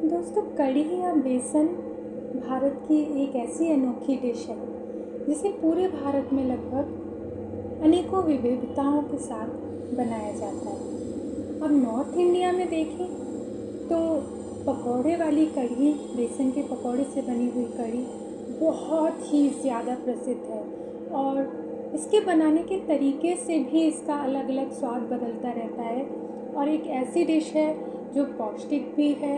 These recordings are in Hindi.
दोस्तों, कढ़ी या बेसन भारत की एक ऐसी अनोखी डिश है जिसे पूरे भारत में लगभग अनेकों विविधताओं के साथ बनाया जाता है। अब नॉर्थ इंडिया में देखें तो पकौड़े वाली कढ़ी, बेसन के पकौड़े से बनी हुई कढ़ी बहुत ही ज़्यादा प्रसिद्ध है और इसके बनाने के तरीके से भी इसका अलग अलग स्वाद बदलता रहता है और एक ऐसी डिश है जो पौष्टिक भी है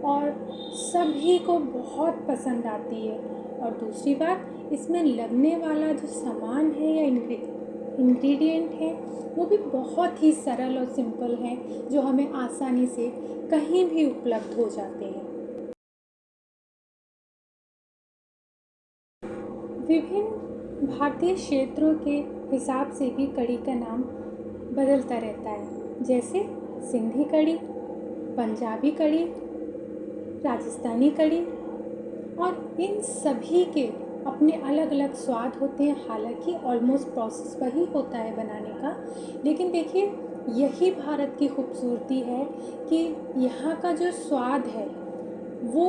और सभी को बहुत पसंद आती है। और दूसरी बात, इसमें लगने वाला जो सामान है या इंग्रेडिएंट है वो भी बहुत ही सरल और सिंपल है, जो हमें आसानी से कहीं भी उपलब्ध हो जाते हैं। विभिन्न भारतीय क्षेत्रों के हिसाब से भी कढ़ी का नाम बदलता रहता है, जैसे सिंधी कढ़ी, पंजाबी कढ़ी, राजस्थानी कढ़ी, और इन सभी के अपने अलग अलग स्वाद होते हैं। हालांकि ऑलमोस्ट प्रोसेस वही होता है बनाने का, लेकिन देखिए यही भारत की खूबसूरती है कि यहाँ का जो स्वाद है वो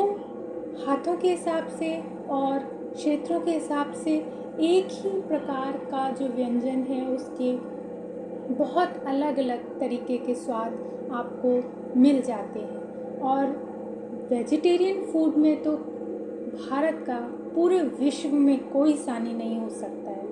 हाथों के हिसाब से और क्षेत्रों के हिसाब से एक ही प्रकार का जो व्यंजन है उसके बहुत अलग अलग तरीके के स्वाद आपको मिल जाते हैं। और वेजिटेरियन फूड में तो भारत का पूरे विश्व में कोई सानी नहीं हो सकता है।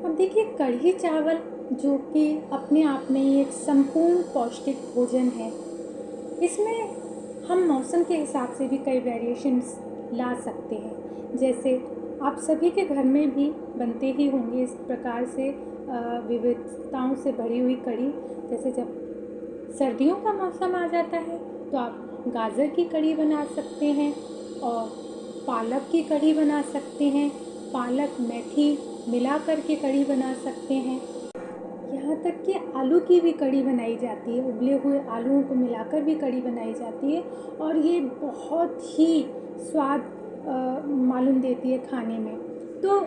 अब देखिए, कढ़ी चावल जो कि अपने आप में ही एक संपूर्ण पौष्टिक भोजन है, इसमें हम मौसम के हिसाब से भी कई वेरिएशंस ला सकते हैं। जैसे आप सभी के घर में भी बनते ही होंगे इस प्रकार से विविधताओं से भरी हुई कढ़ी। जैसे जब सर्दियों का मौसम आ जाता है तो आप गाजर की कढ़ी बना सकते हैं और पालक की कढ़ी बना सकते हैं, पालक मेथी मिला कर के कढ़ी बना सकते हैं। यहाँ तक कि आलू की भी कढ़ी बनाई जाती है, उबले हुए आलूओं को मिलाकर भी कढ़ी बनाई जाती है और ये बहुत ही स्वाद मालूम देती है खाने में। तो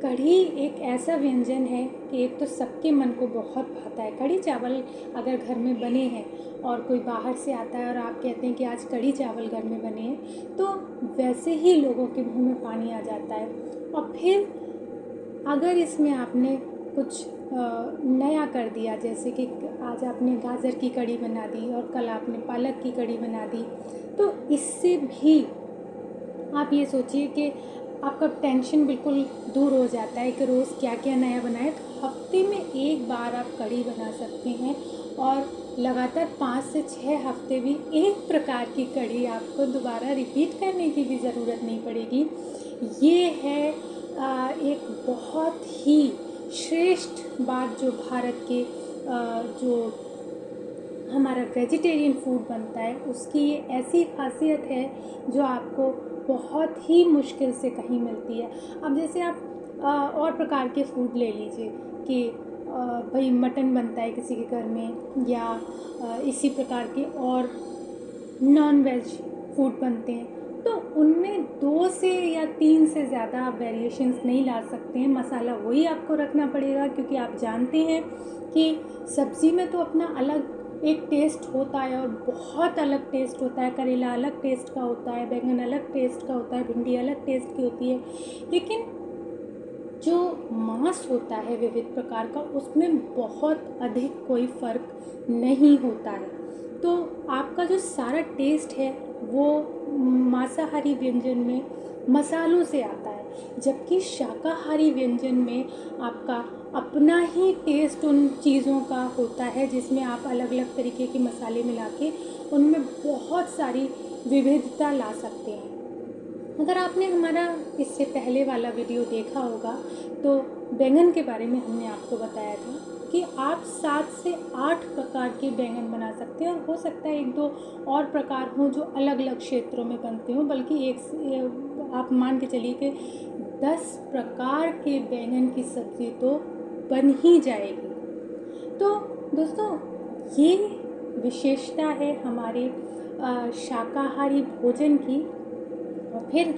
कढ़ी एक ऐसा व्यंजन है कि एक तो सबके मन को बहुत भाता है। कढ़ी चावल अगर घर में बने हैं और कोई बाहर से आता है और आप कहते हैं कि आज कढ़ी चावल घर में बने हैं, तो वैसे ही लोगों के मुंह में पानी आ जाता है। और फिर अगर इसमें आपने कुछ नया कर दिया, जैसे कि आज आपने गाजर की कढ़ी बना दी और कल आपने पालक की कढ़ी बना दी, तो इससे भी आप ये सोचिए कि आपका टेंशन बिल्कुल दूर हो जाता है कि रोज़ क्या क्या नया बनाए। तो हफ्ते में एक बार आप कढ़ी बना सकते हैं और लगातार 5 से 6 हफ्ते भी एक प्रकार की कढ़ी आपको दोबारा रिपीट करने की भी ज़रूरत नहीं पड़ेगी। ये है एक बहुत ही श्रेष्ठ बात जो भारत के जो हमारा वेजिटेरियन फूड बनता है उसकी ये ऐसी खासियत है जो आपको बहुत ही मुश्किल से कहीं मिलती है। अब जैसे आप और प्रकार के फूड ले लीजिए कि भाई मटन बनता है किसी के घर में, या इसी प्रकार के और नॉन वेज फूड बनते हैं, तो उनमें 2 से या 3 से ज़्यादा आप वेरिएशंस नहीं ला सकते हैं। मसाला वही आपको रखना पड़ेगा, क्योंकि आप जानते हैं कि सब्ज़ी में तो अपना अलग एक टेस्ट होता है और बहुत अलग टेस्ट होता है। करेला अलग टेस्ट का होता है, बैंगन अलग टेस्ट का होता है, भिंडी अलग टेस्ट की होती है, लेकिन जो मांस होता है विविध प्रकार का उसमें बहुत अधिक कोई फ़र्क नहीं होता है। तो आपका जो सारा टेस्ट है वो मांसाहारी व्यंजन में मसालों से आता है, जबकि शाकाहारी व्यंजन में आपका अपना ही टेस्ट उन चीज़ों का होता है, जिसमें आप अलग अलग तरीके के मसाले मिला के उनमें बहुत सारी विविधता ला सकते हैं। अगर आपने हमारा इससे पहले वाला वीडियो देखा होगा तो बैंगन के बारे में हमने आपको बताया था कि आप 7 से 8 प्रकार के बैंगन बना सकते हैं, और हो सकता है 1-2 और प्रकार हों जो अलग अलग क्षेत्रों में बनते हों, बल्कि आप मान के चलिए कि 10 प्रकार के बैंगन की सब्ज़ी तो बन ही जाएगी। तो दोस्तों, ये विशेषता है हमारे शाकाहारी भोजन की। और फिर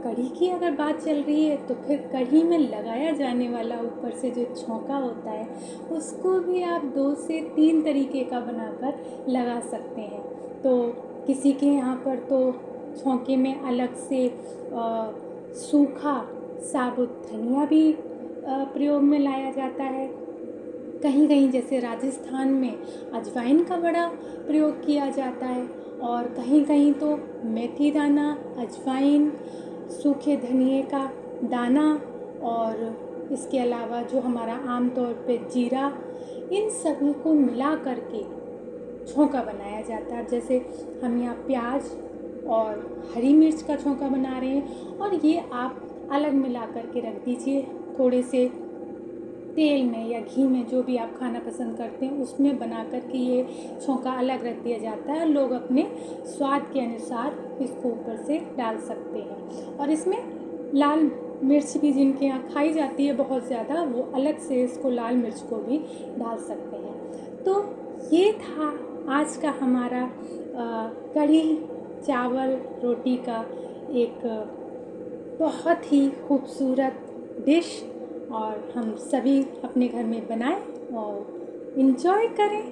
कढ़ी की अगर बात चल रही है तो फिर कढ़ी में लगाया जाने वाला ऊपर से जो छौंका होता है उसको भी आप 2 से 3 तरीके का बनाकर लगा सकते हैं। तो किसी के यहाँ पर तो छौंके में अलग से सूखा साबुत धनिया भी प्रयोग में लाया जाता है। कहीं कहीं जैसे राजस्थान में अजवाइन का बड़ा प्रयोग किया जाता है और कहीं कहीं तो मेथी दाना, अजवाइन, सूखे धनिए का दाना और इसके अलावा जो हमारा आम तौर पे जीरा, इन सभी को मिला करके छौंका बनाया जाता है। जैसे हम यहाँ प्याज और हरी मिर्च का छौंका बना रहे हैं और ये आप अलग मिला करके रख दीजिए। थोड़े से तेल में या घी में, जो भी आप खाना पसंद करते हैं, उसमें बना कर के ये छौंका अलग रख दिया जाता है। लोग अपने स्वाद के अनुसार इसको ऊपर से डाल सकते हैं और इसमें लाल मिर्च भी जिनके यहाँ खाई जाती है बहुत ज़्यादा, वो अलग से इसको लाल मिर्च को भी डाल सकते हैं। तो ये था आज का हमारा कढ़ी चावल रोटी का एक बहुत ही खूबसूरत डिश, और हम सभी अपने घर में बनाएं और इन्जॉय करें।